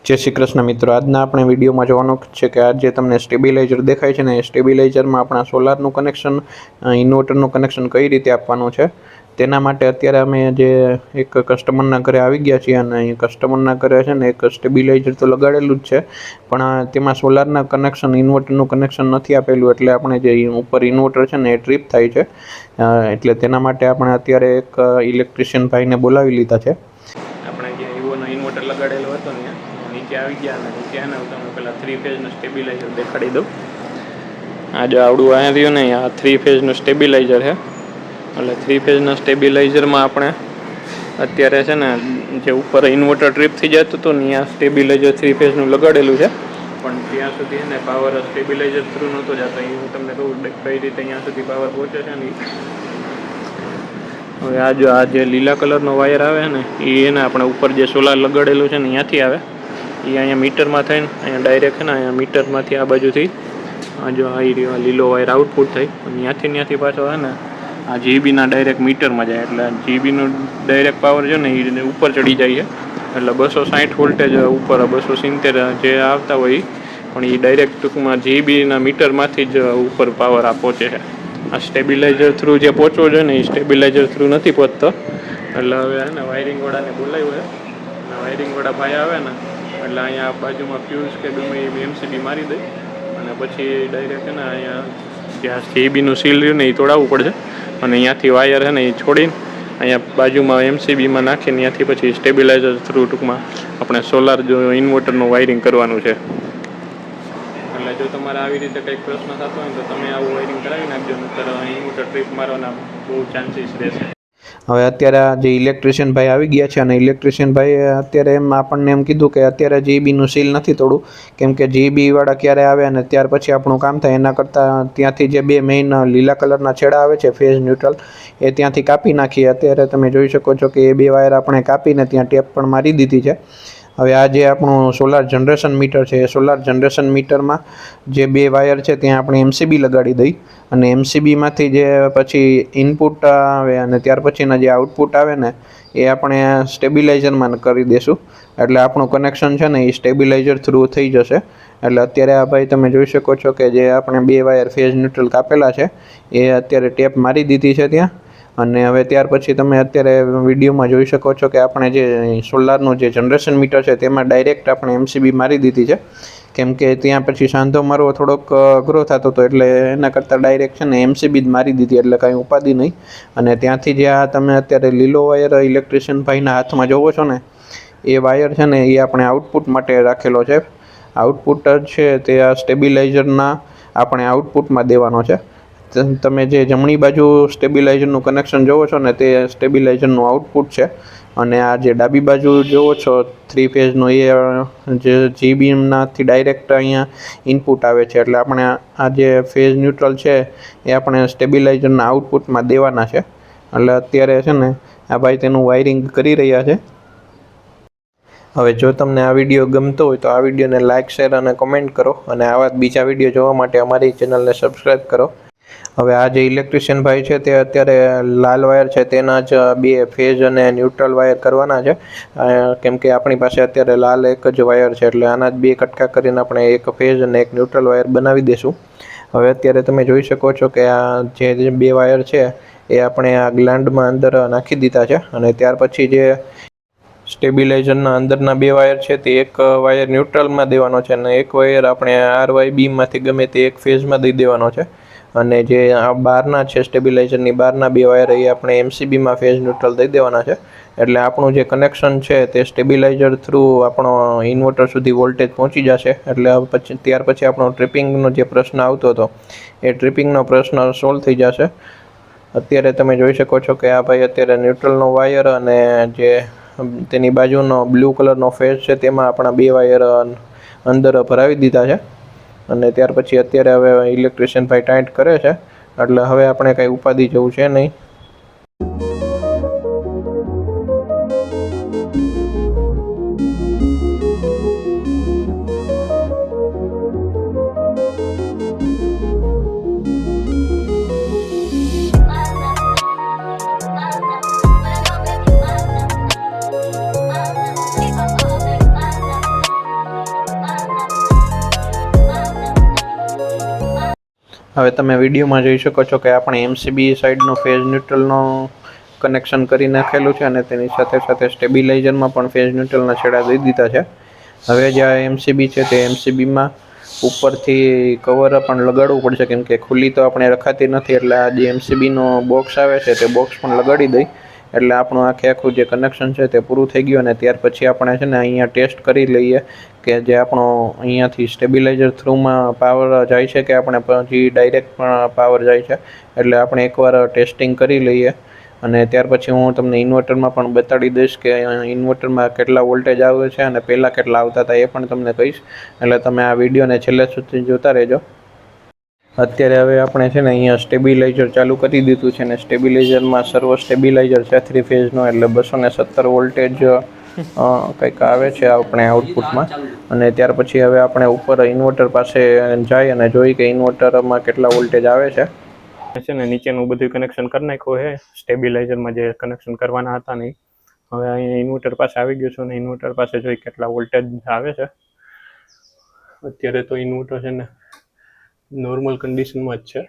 जय श्री कृष्ण मित्रों, आज अपने विडियो में जोवानुं छे कि आज तमने स्टेबिलाइजर देखाय छे ने स्टेबिलाइजर में अपना सोलारनुं कनेक्शन इन्वर्टरनुं कनेक्शन कई रीते आपवानुं छे तेना माटे अत्यारे अमे जे एक कस्टमरना घरे आवी गया छीए अने कस्टमरना घरे छे ने एक स्टेबिलाइजर तो लगाडेलुं ज छे पण तेमां सोलारना कनेक्शन इन्वर्टरनुं कनेक्शन नथी आपेलुं एटले आपणे जे उपर इन्वर्टर छे ने ट्रीप थाय छे एटले तेना माटे आपणे अत्यारे एक इलेक्ट्रिशियन भाईने बोलावी लीधा छे। आपणे जे ईवोनो इन्वर्टर लगाडेलो हतो ने नीचे આવી ગયા અને નીચે આને તમને પેલા 3 ફેઝનું સ્ટેબિલાઇઝર દેખાડી દઉં। આ જો આવડું આ રહ્યું ને આ 3 ફેઝનું સ્ટેબિલાઇઝર છે એટલે 3 ફેઝના સ્ટેબિલાઇઝરમાં આપણે અત્યારે છે ને જે ઉપર ઇન્વર્ટર ટ્રીપ થઈ જતું હતું ને ત્યાં સ્ટેબિલાઇઝર 3 ફેઝનું લગાડેલું છે પણ ત્યાં સુધી એને પાવર સ્ટેબિલાઇઝર થ્રુ નહોતો જતો। હું તમને કહું કઈ રીતે અહીંયા સુધી પાવર પહોંચે છે ને। હવે આ જો આ જે લીલા કલરનો વાયર આવે ને એ એને આપણે ઉપર જે સોલાર લગાડેલું છે ને ત્યાંથી આવે ये अँ मीटर में थी अँ डायरेक्ट है अँ मीटर में आ बाजू थी आ जो आई रही लीलो वायर आउटपुट थी त्या पाछो है ने आ जीबी ना डायरेक्ट मीटर में जाए एटले जीबी नो डायरेक्ट पावर जो ने ऊपर चढ़ी जाए एटले 260 वोल्टेज ऊपर 270 जे आवता होय पण ये डायरेक्ट टूंक में जीबी ना मीटर में ज ऊपर पावर आ पहुँचे है। आ स्टेबिलाइजर थ्रू जे पहुँचवो जोईए ने स्टेबिलाइजर थ्रू नहीं पहुँचतो एटले हवे है ने वायरिंग वाळा ने बोलाव्यो है वायरिंग वाळा भाई आवे ने એટલે અહીંયા બાજુમાં ફ્યુઝ કે ગમે એ એમસીબી મારી દઈ અને પછી ડાયરેક્ટ છે ને અહીંયા જે સીબીનું સીલ રહ્યું ને એ તોડાવવું પડશે અને અહીંયાથી વાયર છે ને એ છોડીને અહીંયા બાજુમાં એમસીબીમાં નાખીને ત્યાંથી પછી સ્ટેબિલાઇઝર થ્રુ ટૂંકમાં આપણે સોલાર જો ઇન્વર્ટરનું વાયરિંગ કરવાનું છે। એટલે જો તમારે આવી રીતે કંઈક પ્રશ્ન થતો હોય તો તમે આવું વાયરિંગ કરાવી નાખજો નહીંતર ઇન્વર્ટર ટ્રીપ મારવાના બહુ ચાન્સીસ રહેશે। હવે અત્યારે જે ઇલેક્ટ્રિશિયન ભાઈ આવી ગયા છે અને ઇલેક્ટ્રિશિયન ભાઈએ અત્યારે એમ આપણને એમ કીધું કે અત્યારે જીબીનું સીલ નથી તોડવું કેમ કે જીબી વાળા ક્યારે આવે અને ત્યાર પછી આપણું કામ થાય એના કરતાં ત્યાંથી જે બે મેઇન લીલા કલરના છેડા આવે છે ફેઝ ન્યુટ્રલ એ ત્યાંથી કાપી નાખીએ। અત્યારે તમે જોઈ શકો છો કે એ બે વાયર આપણે કાપીને ત્યાં ટેપ પણ મારી દીધી છે। હવે આ જે આપણું સોલાર જનરેશન મીટર છે એ સોલાર જનરેશન મીટરમાં જે બે વાયર છે ત્યાં આપણે એમસીબી લગાડી દઈ અને એમસીબીમાંથી જે પછી ઇનપુટ આવે અને ત્યાર પછીના જે આઉટપુટ આવે ને એ આપણે સ્ટેબિલાઇઝરમાં કરી દઈશું એટલે આપણું કનેક્શન છે ને એ સ્ટેબિલાઇઝર થ્રુ થઈ જશે। એટલે અત્યારે આ ભાઈ તમે જોઈ શકો છો કે જે આપણે બે વાયર ફેઝ ન્યુટ્રલ કાપેલા છે એ અત્યારે ટેપ મારી દીધી છે ત્યાં અને હવે ત્યાર પછી તમે અત્યારે વિડીયોમાં જોઈ શકો છો કે આપણે જે સોલારનું જે જનરેશન મીટર છે તેમાં ડાયરેક્ટ આપણે એમસીબી મારી દીધી છે કેમ કે ત્યાં પછી સાંધો મારવો થોડોક અઘરો થતો હતો એટલે એના કરતાં ડાયરેક્ટ છે ને એમસીબી જ મારી દીધી એટલે કાંઈ ઉપાધિ નહીં। અને ત્યાંથી જે આ તમે અત્યારે લીલો વાયર ઇલેક્ટ્રિશિયન ભાઈના હાથમાં જોવો છો ને એ વાયર છે ને એ આપણે આઉટપુટ માટે રાખેલો છે। આઉટપુટ છે તે આ સ્ટેબિલાઇઝરના આપણે આઉટપુટમાં દેવાનો છે। તમે જે જમણી બાજુ સ્ટેબિલાઇઝરનું કનેક્શન જોવો છો ને તે સ્ટેબિલાઇઝરનું આઉટપુટ છે અને આ જે ડાબી બાજુ જોવો છો 3 ફેઝનું એ જે જીબીમાંથી ડાયરેક્ટ અહીંયા ઇનપુટ આવે છે એટલે આપણે આ જે ફેઝ ન્યુટ્રલ છે એ આપણે સ્ટેબિલાઇઝરના આઉટપુટમાં દેવાના છે। એટલે અત્યારે છે ને આ ભાઈ તેનું વાયરિંગ કરી રહ્યા છે। હવે જો તમને આ વિડીયો ગમતો હોય તો આ વિડીયોને લાઇક શેર અને કમેન્ટ કરો અને આવા બીજા વિડીયો જોવા માટે અમારી ચેનલને સબસ્ક્રાઈબ કરો। હવે આ જે ઇલેક્ટ્રિશિયન ભાઈ છે તે અત્યારે લાલ વાયર છે તેના જ બે ફેઝ અને ન્યુટ્રલ વાયર કરવાના છે કેમ કે આપણી પાસે અત્યારે લાલ એક જ વાયર છે એટલે આના જ બે કટકા કરીને આપણે એક ફેઝ અને એક ન્યુટ્રલ વાયર બનાવી દઈશું। હવે અત્યારે તમે જોઈ શકો છો કે આ જે બે વાયર છે એ આપણે આ ગ્લાન્ડમાં અંદર નાખી દીધા છે અને ત્યાર પછી જે સ્ટેબિલાઇઝરના અંદરના બે વાયર છે તે એક વાયર ન્યુટ્રલમાં દેવાનો છે અને એક વાયર આપણે RYBમાંથી ગમે તે એક ફેઝમાં દઈ દેવાનો છે અને જે આ બહારના છે સ્ટેબિલાઇઝરની બહારના બે વાયર એ આપણે એમસીબીમાં ફેઝ ન્યુટ્રલ દઈ દેવાના છે એટલે આપણું જે કનેક્શન છે તે સ્ટેબિલાઇઝર થ્રુ આપણો ઇન્વર્ટર સુધી વોલ્ટેજ પહોંચી જશે। એટલે પછી ત્યાર પછી આપણો ટ્રિપિંગનો જે પ્રશ્ન આવતો હતો એ ટ્રિપિંગનો પ્રશ્ન સોલ્વ થઈ જશે। અત્યારે તમે જોઈ શકો છો કે આ ભાઈ અત્યારે ન્યુટ્રલનો વાયર અને જે તેની બાજુનો બ્લુ કલરનો ફેઝ છે તેમાં આપણા બે વાયર અંદર ભરાવી દીધા છે અને ત્યાર પછી અત્યારે હવે ઇલેક્ટ્રિશિયન ભાઈ ટાઈટ કરે છે એટલે હવે આપણે કંઈ ઉપાધિ જેવું છે નહીં। હવે તમે વિડીયોમાં જોઈ શકો છો કે આપણે એમસીબી સાઈડનો ફેઝ ન્યુટ્રલનો કનેક્શન કરી નાખેલું છે અને તેની સાથે સાથે સ્ટેબિલાઇઝરમાં પણ ફેઝ ન્યુટ્રલના છેડા દઈ દીધા છે. હવે જે આ એમસીબી છે તે એમસીબીમાં ઉપરથી કવર પણ લગાડવું પડશે, કેમ કે ખુલ્લી તો આપણે રખાતી નથી. એટલે આ જે એમસીબીનો બોક્સ આવે છે તે બોક્સ પણ લગાડી દઈ એટલે આપણું આખું જે કનેક્શન છે તે પૂરું થઈ ગયું. અને ત્યાર પછી આપણે છે ને અહીંયા ટેસ્ટ કરી લઈએ કે જે આપણો અહીંયાથી સ્ટેબિલાઇઝર થ્રુમાં પાવર જાય છે કે આપણે પછી ડાયરેક્ટ પણ પાવર જાય છે. એટલે આપણે એકવાર ટેસ્ટિંગ કરી લઈએ અને ત્યાર પછી હું તમને ઇન્વર્ટરમાં પણ બતાડી દઈશ કે ઇન્વર્ટરમાં કેટલા વોલ્ટેજ આવે છે અને પહેલાં કેટલા આવતા હતા એ પણ તમને કહીશ. એટલે તમે આ વિડીયોને છેલ્લે સુધી જોતા રહેજો. અત્યારે હવે આપણે છે ને અહીંયા સ્ટેબિલાઇઝર ચાલુ કરી દીધું છે ને સ્ટેબિલાઇઝરમાં સર્વો સ્ટેબિલાઇઝર છે 3 ફેઝનો, એટલે 217 વોલ્ટેજ કંઈક આવે છે આપણે આઉટપુટમાં. અને ત્યાર પછી હવે આપણે ઉપર ઇન્વર્ટર પાસે જઈ અને જોઈ કે ઇન્વર્ટરમાં કેટલા વોલ્ટેજ આવે છે. છે ને નીચેનું બધું કનેક્શન કરી નાખ્યું છે સ્ટેબિલાઇઝરમાં જે કનેક્શન કરવાના હતા નહીં. હવે અહીંયા ઇન્વર્ટર પાસે આવી ગયું છું અને ઇન્વર્ટર પાસે જોઈ કેટલા વોલ્ટેજ આવે છે. અત્યારે તો ઇન્વર્ટર છે ને નોર્મલ કન્ડિશનમાં જ છે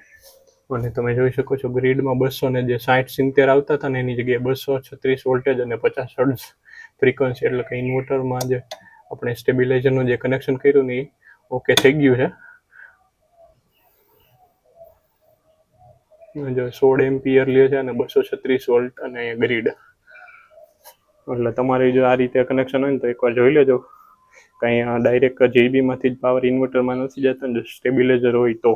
અને તમે જોઈ શકો છો ગ્રીડમાં 260-70 આવતા હતા ને એની જગ્યાએ 236 વોલ્ટેજ અને 50 હર્ટ્ઝ ફ્રીક્વન્સી. એટલે કે ઇન્વર્ટરમાં જે આપણે સ્ટેબિલાઇઝરનું જે કનેક્શન કર્યું ને એ ઓકે થઈ ગયું છે. જો 16 એમ્પિયર લે છે અને 236 વોલ્ટ અને ગ્રીડ. એટલે તમારે જો આ રીતે કનેક્શન હોય ને તો એકવાર જોઈ લેજો. કંઈ ડાયરેક્ટ જીબીમાંથી જ પાવર ઇન્વર્ટરમાં નથી જતો ને સ્ટેબિલાઇઝર હોય તો.